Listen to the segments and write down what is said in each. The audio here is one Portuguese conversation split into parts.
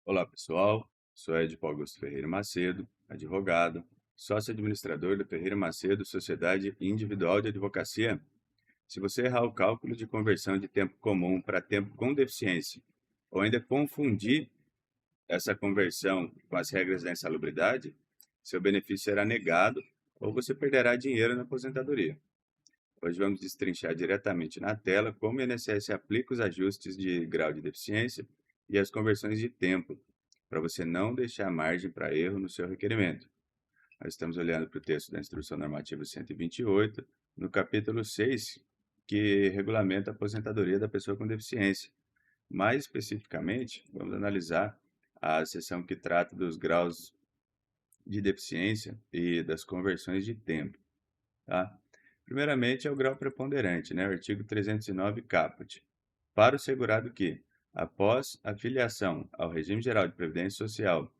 Olá, pessoal. Sou Edipo Augusto Ferreira Macedo, advogado, sócio-administrador da Ferreira Macedo Sociedade Individual de Advocacia. Se você errar o cálculo de conversão de tempo comum para tempo com deficiência, ou ainda confundir essa conversão com as regras da insalubridade, seu benefício será negado ou você perderá dinheiro na aposentadoria. Hoje vamos destrinchar diretamente na tela como o INSS aplica os ajustes de grau de deficiência e as conversões de tempo, para você não deixar margem para erro no seu requerimento. Nós estamos olhando para o texto da Instrução Normativa 128, no capítulo 6, que regulamenta a aposentadoria da pessoa com deficiência. Mais especificamente, vamos analisar a seção que trata dos graus de deficiência e das conversões de tempo, tá? Primeiramente, é o grau preponderante, né? O artigo 309 caput. Para o segurado que, após a filiação ao regime geral de previdência social,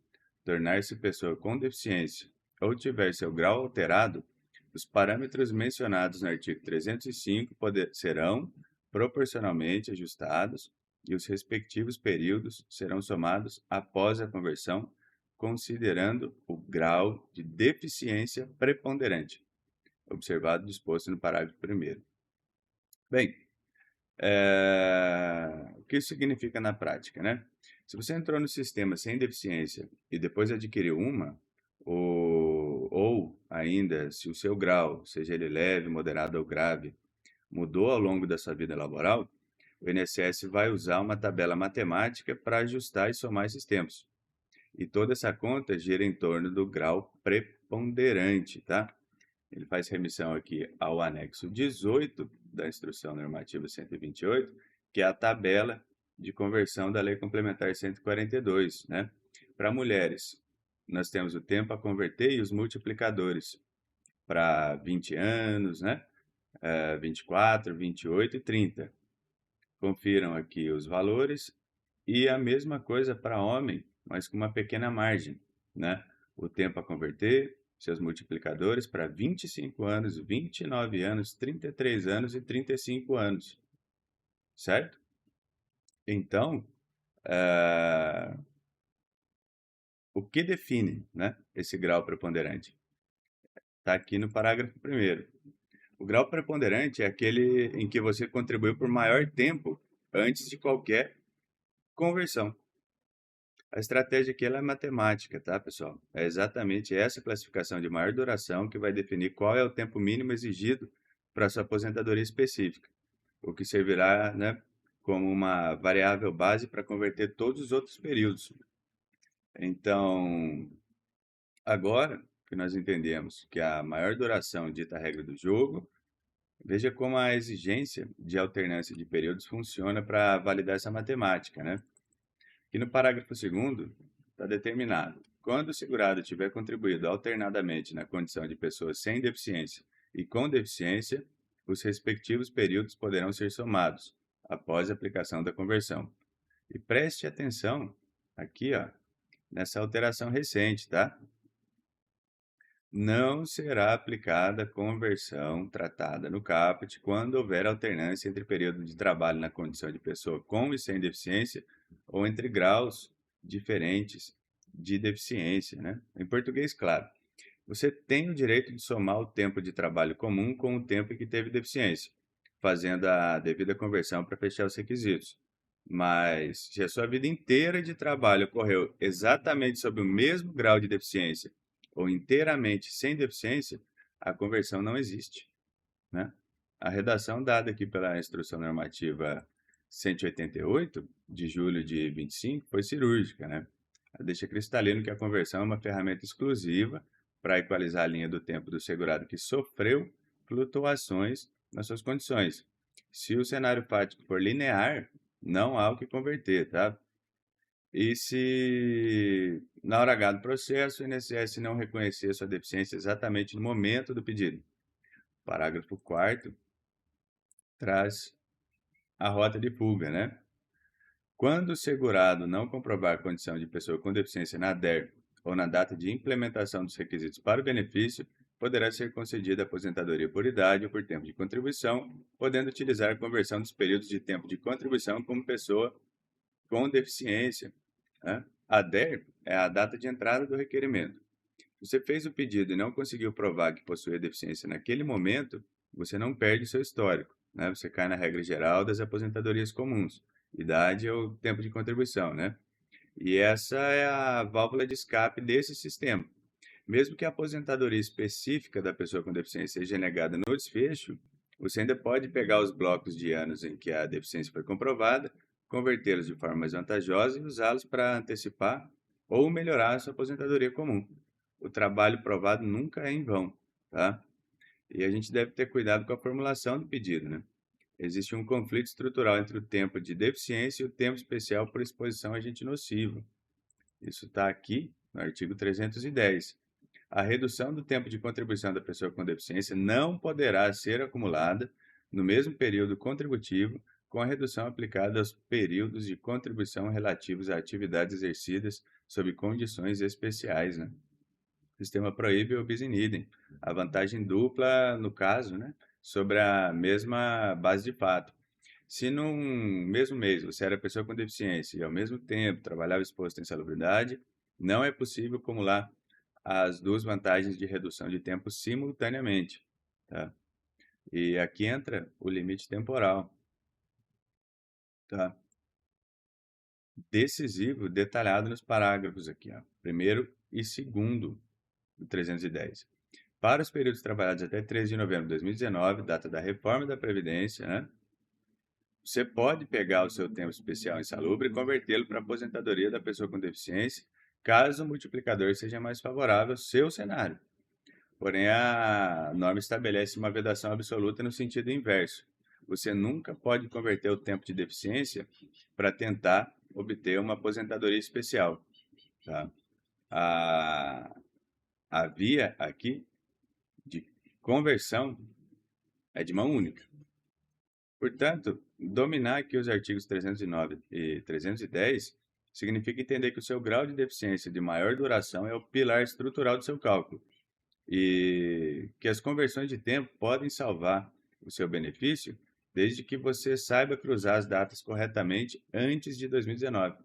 tornar-se pessoa com deficiência ou tiver seu grau alterado, os parâmetros mencionados no artigo 305 serão proporcionalmente ajustados e os respectivos períodos serão somados após a conversão, considerando o grau de deficiência preponderante, observado o disposto no parágrafo 1º. Bem, o que isso significa na prática, né? Se você entrou no sistema sem deficiência e depois adquiriu uma, ou ainda se o seu grau, seja ele leve, moderado ou grave, mudou ao longo da sua vida laboral, o INSS vai usar uma tabela matemática para ajustar e somar esses tempos. E toda essa conta gira em torno do grau preponderante, tá? Ele faz remissão aqui ao anexo 18 da Instrução Normativa 128, que é a tabela de conversão da Lei Complementar 142, né? Para mulheres, nós temos o tempo a converter e os multiplicadores para 20 anos, né? 24, 28 e 30. Confiram aqui os valores e a mesma coisa para homem, mas com uma pequena margem, né? O tempo a converter, seus multiplicadores para 25 anos, 29 anos, 33 anos e 35 anos, certo? Então, o que define, né, esse grau preponderante? Está aqui no parágrafo 1º. O grau preponderante é aquele em que você contribuiu por maior tempo antes de qualquer conversão. A estratégia aqui ela é matemática, tá, pessoal? É exatamente essa classificação de maior duração que vai definir qual é o tempo mínimo exigido para sua aposentadoria específica, o que servirá, né, como uma variável base para converter todos os outros períodos. Então, agora que nós entendemos que a maior duração dita a regra do jogo, veja como a exigência de alternância de períodos funciona para validar essa matemática, né? E no parágrafo 2º está determinado: quando o segurado tiver contribuído alternadamente na condição de pessoa sem deficiência e com deficiência, os respectivos períodos poderão ser somados após a aplicação da conversão. E preste atenção aqui, ó, nessa alteração recente, tá? Não será aplicada a conversão tratada no caput quando houver alternância entre período de trabalho na condição de pessoa com e sem deficiência ou entre graus diferentes de deficiência, né? Em português, claro, você tem o direito de somar o tempo de trabalho comum com o tempo em que teve deficiência, fazendo a devida conversão para fechar os requisitos. Mas se a sua vida inteira de trabalho ocorreu exatamente sob o mesmo grau de deficiência ou inteiramente sem deficiência, a conversão não existe, né? A redação dada aqui pela Instrução Normativa 188, de julho de 25, foi cirúrgica, né? Ela deixa cristalino que a conversão é uma ferramenta exclusiva para equalizar a linha do tempo do segurado que sofreu flutuações nas suas condições. Se o cenário fático for linear, não há o que converter, tá? E se na hora H do processo o INSS não reconhecer sua deficiência exatamente no momento do pedido. Parágrafo 4º traz a rota de fuga, né? Quando o segurado não comprovar a condição de pessoa com deficiência na DER ou na data de implementação dos requisitos para o benefício, poderá ser concedida aposentadoria por idade ou por tempo de contribuição, podendo utilizar a conversão dos períodos de tempo de contribuição como pessoa com deficiência, né? A DER é a data de entrada do requerimento. Se você fez o pedido e não conseguiu provar que possuía deficiência naquele momento, você não perde seu histórico, né? Você cai na regra geral das aposentadorias comuns, idade ou tempo de contribuição, né? E essa é a válvula de escape desse sistema. Mesmo que a aposentadoria específica da pessoa com deficiência seja negada no desfecho, você ainda pode pegar os blocos de anos em que a deficiência foi comprovada, convertê-los de forma mais vantajosa e usá-los para antecipar ou melhorar a sua aposentadoria comum. O trabalho provado nunca é em vão, tá? E a gente deve ter cuidado com a formulação do pedido, né? Existe um conflito estrutural entre o tempo de deficiência e o tempo especial por exposição a agente nocivo. Isso está aqui no artigo 310. A redução do tempo de contribuição da pessoa com deficiência não poderá ser acumulada no mesmo período contributivo com a redução aplicada aos períodos de contribuição relativos a atividades exercidas sob condições especiais, né? O sistema proíbe o bis in idem, a vantagem dupla no caso, né, sobre a mesma base de fato. Se num mesmo mês você era pessoa com deficiência e ao mesmo tempo trabalhava exposto à insalubridade, não é possível acumular as duas vantagens de redução de tempo simultaneamente, tá? E aqui entra o limite temporal, tá? Decisivo, detalhado nos parágrafos aqui, ó, primeiro e segundo do 310. Para os períodos trabalhados até 13 de novembro de 2019, data da reforma da Previdência, né? Você pode pegar o seu tempo especial insalubre e convertê-lo para a aposentadoria da pessoa com deficiência, caso o multiplicador seja mais favorável ao seu cenário. Porém, a norma estabelece uma vedação absoluta no sentido inverso. Você nunca pode converter o tempo de deficiência para tentar obter uma aposentadoria especial, tá? A, a via aqui de conversão é de mão única. Portanto, dominar aqui os artigos 309 e 310 significa entender que o seu grau de deficiência de maior duração é o pilar estrutural do seu cálculo e que as conversões de tempo podem salvar o seu benefício desde que você saiba cruzar as datas corretamente antes de 2019.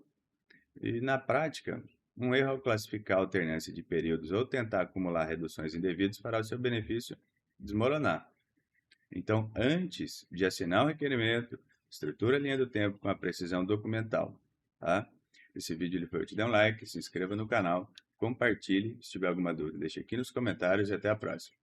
E na prática, um erro ao classificar a alternância de períodos ou tentar acumular reduções indevidas fará o seu benefício desmoronar. Então, antes de assinar o requerimento, estrutura a linha do tempo com a precisão documental, tá? Esse vídeo ele foi, te dê um like, se inscreva no canal, compartilhe, se tiver alguma dúvida, deixe aqui nos comentários e até a próxima.